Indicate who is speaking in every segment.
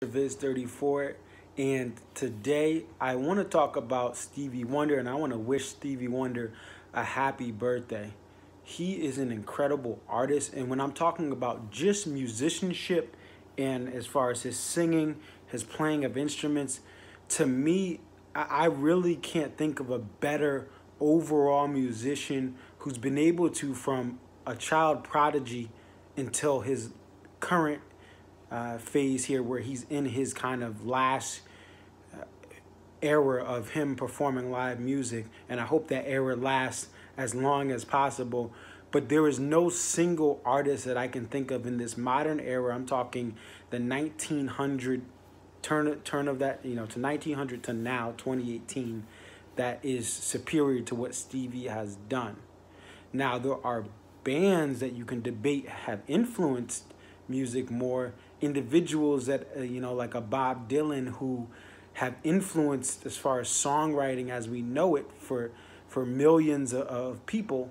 Speaker 1: Viz 34, and today I want to talk about Stevie Wonder, and I want to wish Stevie Wonder a happy birthday. He is an incredible artist, and when I'm talking about just musicianship and as far as his singing, his playing of instruments, to me, I really can't think of a better overall musician who's been able to, from a child prodigy until his current phase here, where he's in his kind of last era of him performing live music, and I hope that era lasts as long as possible. But there is no single artist that I can think of in this modern era. I'm talking the 1900 turn of that, to 1900 to now 2018, that is superior to what Stevie has done. Now there are bands that you can debate have influenced music more, individuals that like a Bob Dylan, who have influenced as far as songwriting as we know it for millions of people.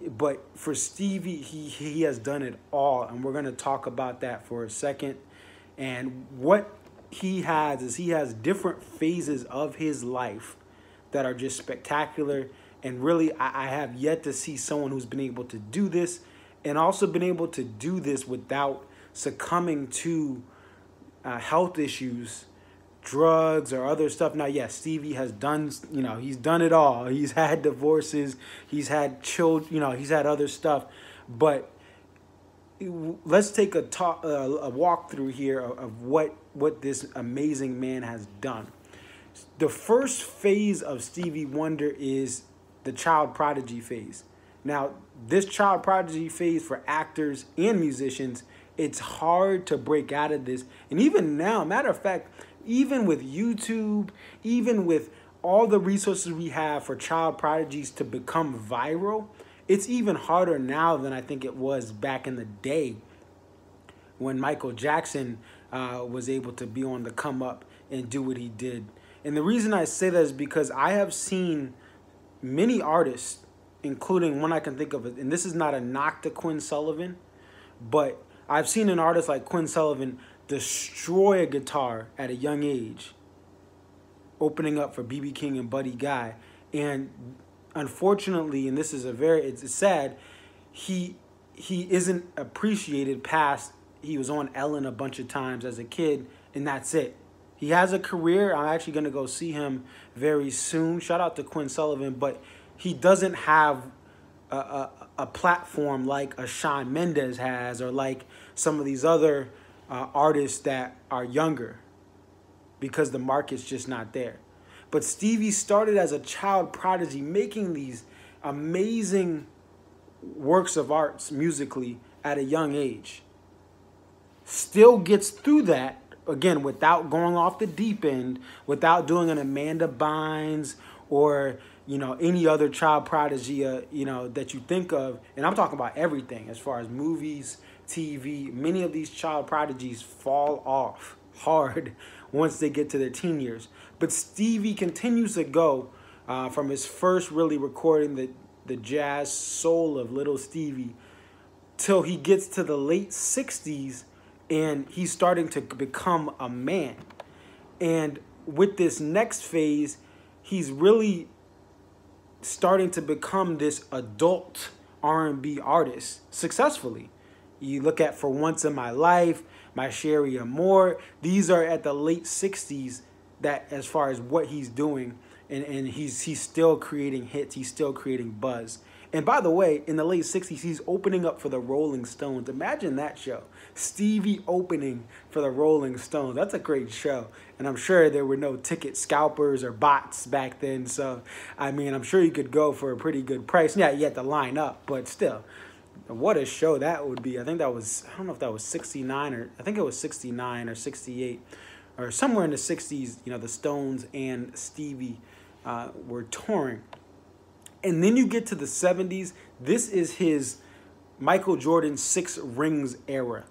Speaker 1: But for Stevie, he has done it all, and we're going to talk about that for a second. And what he has is he has different phases of his life that are just spectacular. And really, I have yet to see someone who's been able to do this, and also been able to do this without succumbing to health issues, drugs, or other stuff. Now, yes, Stevie has done, he's done it all. He's had divorces, he's had children, he's had other stuff. But let's take a walk through here of what this amazing man has done. The first phase of Stevie Wonder is the child prodigy phase. Now, this child prodigy phase for actors and musicians, it's hard to break out of this. And even now, matter of fact, even with YouTube, even with all the resources we have for child prodigies to become viral, it's even harder now than I think it was back in the day when Michael Jackson was able to be on the come up and do what he did. And the reason I say that is because I have seen many artists, including one I can think of, and this is not a knock to Quinn Sullivan, but I've seen an artist like Quinn Sullivan destroy a guitar at a young age, opening up for B.B. King and Buddy Guy. And unfortunately, and this is it's sad, he isn't appreciated past, he was on Ellen a bunch of times as a kid, and that's it. He has a career. I'm actually going to go see him very soon. Shout out to Quinn Sullivan, but he doesn't have a platform like a Shawn Mendes has, or like some of these other artists that are younger, because the market's just not there. But Stevie started as a child prodigy, making these amazing works of arts musically at a young age. Still gets through that, again, without going off the deep end, without doing an Amanda Bynes or any other child prodigy that you think of. And I'm talking about everything as far as movies, TV. Many of these child prodigies fall off hard once they get to their teen years. But Stevie continues to go from his first really recording the jazz soul of Little Stevie till he gets to the late 60s, and he's starting to become a man. And with this next phase, he's really starting to become this adult R&B artist successfully. You look at For Once in My Life, My Sherry Amore. These are at the late 60s, that as far as what he's doing, and he's still creating hits. He's still creating buzz. And by the way, in the late 60s, he's opening up for the Rolling Stones. Imagine that show. Stevie opening for the Rolling Stones. That's a great show. And I'm sure there were no ticket scalpers or bots back then. So, I mean, I'm sure you could go for a pretty good price. Yeah, you had to line up, but still. What a show that would be. I think that was, I don't know if that was 69 or, I think it was 69 or 68 or somewhere in the 60s, the Stones and Stevie were touring. And then you get to the 70s. This is his Michael Jordan 6 rings era.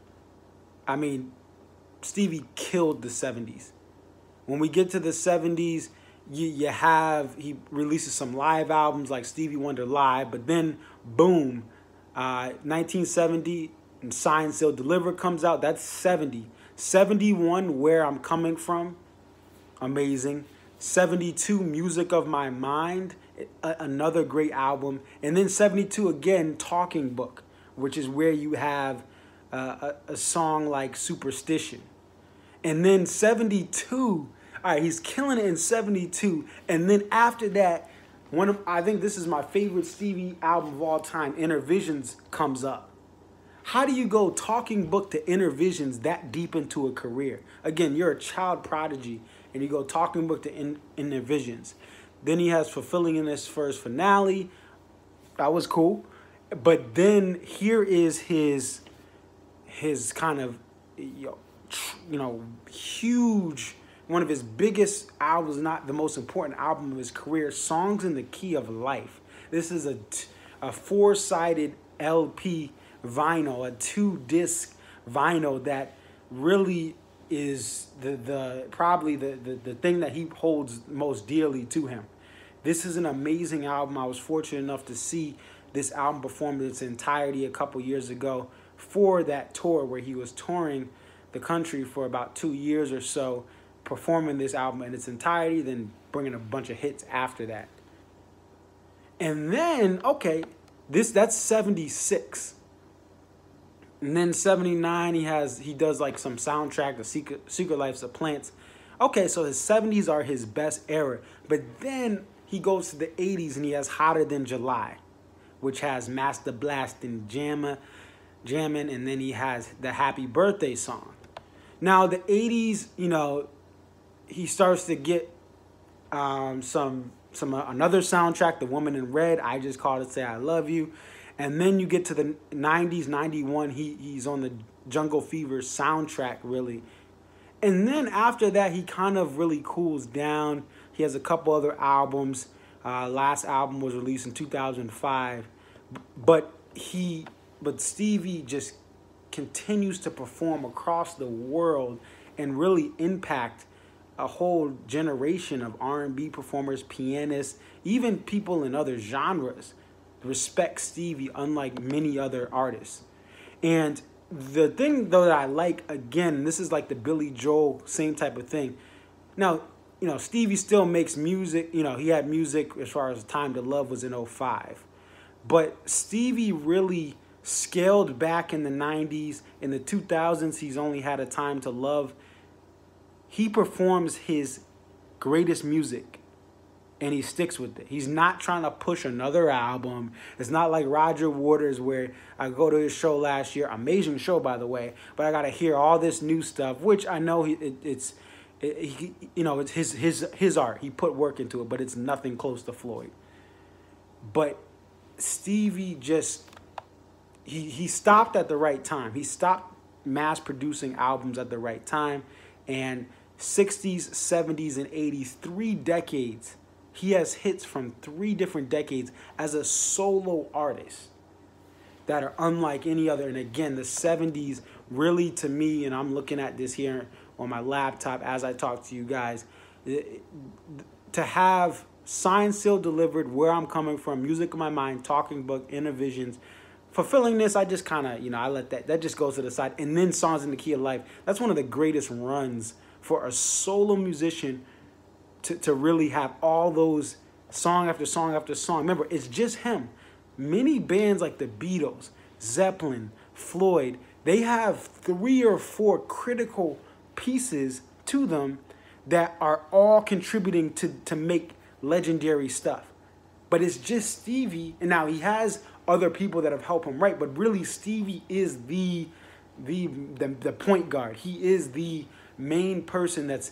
Speaker 1: I mean, Stevie killed the 70s. When we get to the 70s, he releases some live albums like Stevie Wonder Live, but then boom, 1970, and Sign, Seal, Deliver comes out. That's 70. 71, Where I'm Coming From, amazing. 72, Music of My Mind, another great album. And then 72 again, Talking Book, which is where you have a song like Superstition. And then 72, all right, he's killing it in 72. And then after that, I think this is my favorite Stevie album of all time, Inner Visions, comes up. How do you go Talking Book to Inner Visions that deep into a career? Again, you're a child prodigy, and you go Talking Book to Inner Visions. Then he has Fulfilling in This First Finale. That was cool. But then here is his kind of, huge, one of his biggest albums, not the most important album of his career, Songs in the Key of Life. This is a four-sided LP vinyl, a 2-disc vinyl that really is probably the thing that he holds most dearly to him. This is an amazing album. I was fortunate enough to see this album performed in its entirety a couple years ago for that tour where he was touring the country for about 2 years or so, performing this album in its entirety, then bringing a bunch of hits after that. And then, okay, that's 76. And then 79, he does like some soundtrack, The Secret Lives of Plants. Okay, so his 70s are his best era. But then he goes to the 80s and he has Hotter Than July, which has Master Blast and Jammin', and then he has the Happy Birthday song. Now the 80s, he starts to get another soundtrack, The Woman in Red, I Just Called to Say I Love You. And then you get to the 90s, 91, he's on the Jungle Fever soundtrack, really. And then after that, he kind of really cools down. He has a couple other albums. Last album was released in 2005. But Stevie just continues to perform across the world and really impact a whole generation of R&B performers, pianists, even people in other genres respect Stevie unlike many other artists. And the thing, though, that I like, again, this is like the Billy Joel, same type of thing. Now, Stevie still makes music. He had music as far as Time to Love was in 2005. But Stevie really scaled back in the 90s. In the 2000s, he's only had a Time to Love. He performs his greatest music, and he sticks with it. He's not trying to push another album. It's not like Roger Waters, where I go to his show last year. Amazing show, by the way. But I got to hear all this new stuff, which I know it's his art. He put work into it, but it's nothing close to Floyd. But Stevie just, he stopped at the right time. He stopped mass producing albums at the right time. And 60s, 70s, and 80s, 3 decades. He has hits from 3 different decades as a solo artist that are unlike any other. And again, the 70s really, to me, and I'm looking at this here on my laptop as I talk to you guys, to have Signed, Sealed, Delivered, Where I'm Coming From, Music of My Mind, Talking Book, Inner Visions, Fulfilling This, I just kind of, I let that just goes to the side. And then Songs in the Key of Life. That's one of the greatest runs for a solo musician to really have all those song after song after song. Remember, it's just him. Many bands like the Beatles, Zeppelin, Floyd, they have 3 or 4 critical pieces to them that are all contributing to make legendary stuff. But it's just Stevie, and now he has other people that have helped him write, but really Stevie is the point guard. He is the main person that's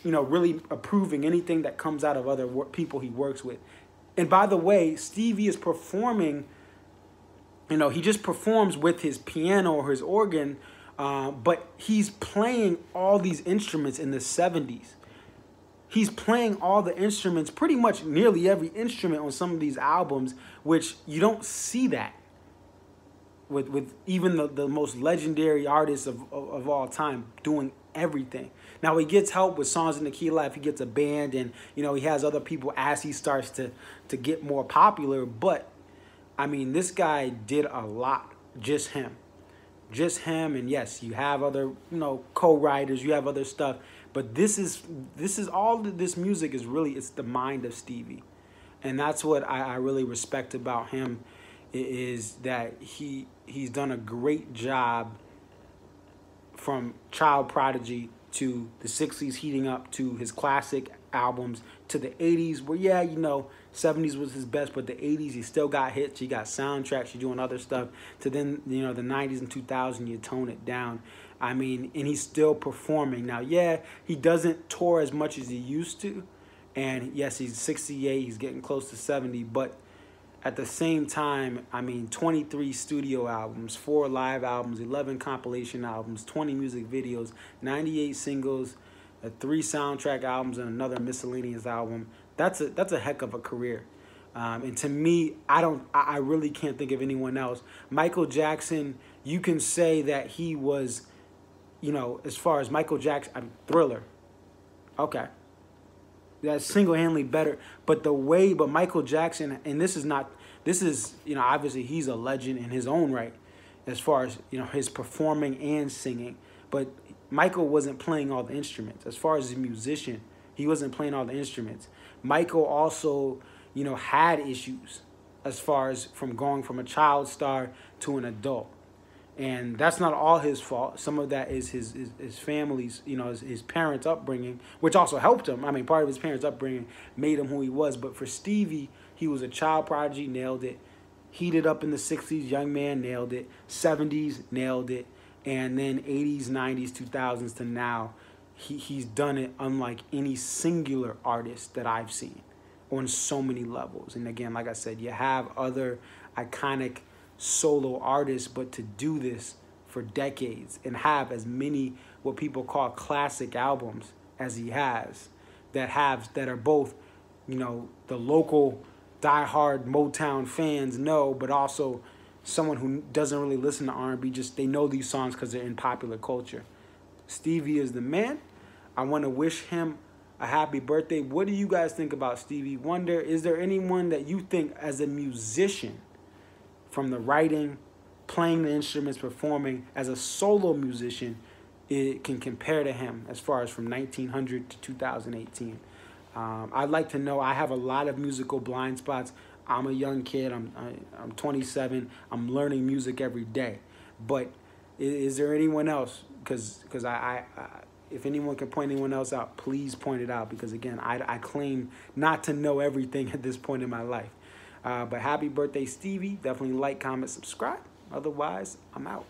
Speaker 1: really approving anything that comes out of other people he works with. And by the way, Stevie is performing, he just performs with his piano or his organ, but he's playing all these instruments in the 70s. He's playing all the instruments, pretty much nearly every instrument on some of these albums, which you don't see that with even the most legendary artists of all time doing everything. Now, he gets help with Songs in the Key of Life. He gets a band, and, he has other people as he starts to get more popular. But, I mean, this guy did a lot, just him. just him, and yes, you have other, co-writers, you have other stuff, but this is all this music is really, it's the mind of Stevie. And that's what I really respect about him, is that he's done a great job from child prodigy to the 60s, heating up to his classic albums, to the 80s, where, yeah, 70s was his best, but the 80s, he still got hits, he got soundtracks, you're doing other stuff, to then, the 90s and 2000s, you tone it down. I mean, and he's still performing. Now, yeah, he doesn't tour as much as he used to, and yes, he's 68, he's getting close to 70, but at the same time, I mean, 23 studio albums, 4 live albums, 11 compilation albums, 20 music videos, 98 singles, 3 soundtrack albums, and another miscellaneous album. That's a heck of a career. And to me, I really can't think of anyone else. Michael Jackson, you can say that he was, as far as Michael Jackson, Thriller. Okay. That's single-handedly better. But Michael Jackson, and this is, obviously he's a legend in his own right, as far as, his performing and singing. But Michael wasn't playing all the instruments. As far as a musician, he wasn't playing all the instruments. Michael also, had issues as far as from going from a child star to an adult. And that's not all his fault. Some of that is his family's, his parents' upbringing, which also helped him. I mean, part of his parents' upbringing made him who he was. But for Stevie, he was a child prodigy, nailed it. Heated up in the 60s, young man, nailed it. 70s, nailed it. And then 80s, 90s, 2000s to now, he's done it unlike any singular artist that I've seen on so many levels. And again, like I said, you have other iconic solo artists, but to do this for decades and have as many what people call classic albums as he has, that are both, the local diehard Motown fans know, but also someone who doesn't really listen to R&B, just they know these songs because they're in popular culture. Stevie is the man. I want to wish him a happy birthday. What do you guys think about Stevie Wonder? Is there anyone that you think as a musician, from the writing, playing the instruments, performing, as a solo musician, it can compare to him as far as from 1900 to 2018? I'd like to know. I have a lot of musical blind spots. I'm a young kid. I'm 27. I'm learning music every day. But is there anyone else? Because if anyone can point anyone else out, please point it out. Because again, I claim not to know everything at this point in my life. But happy birthday, Stevie. Definitely like, comment, subscribe. Otherwise, I'm out.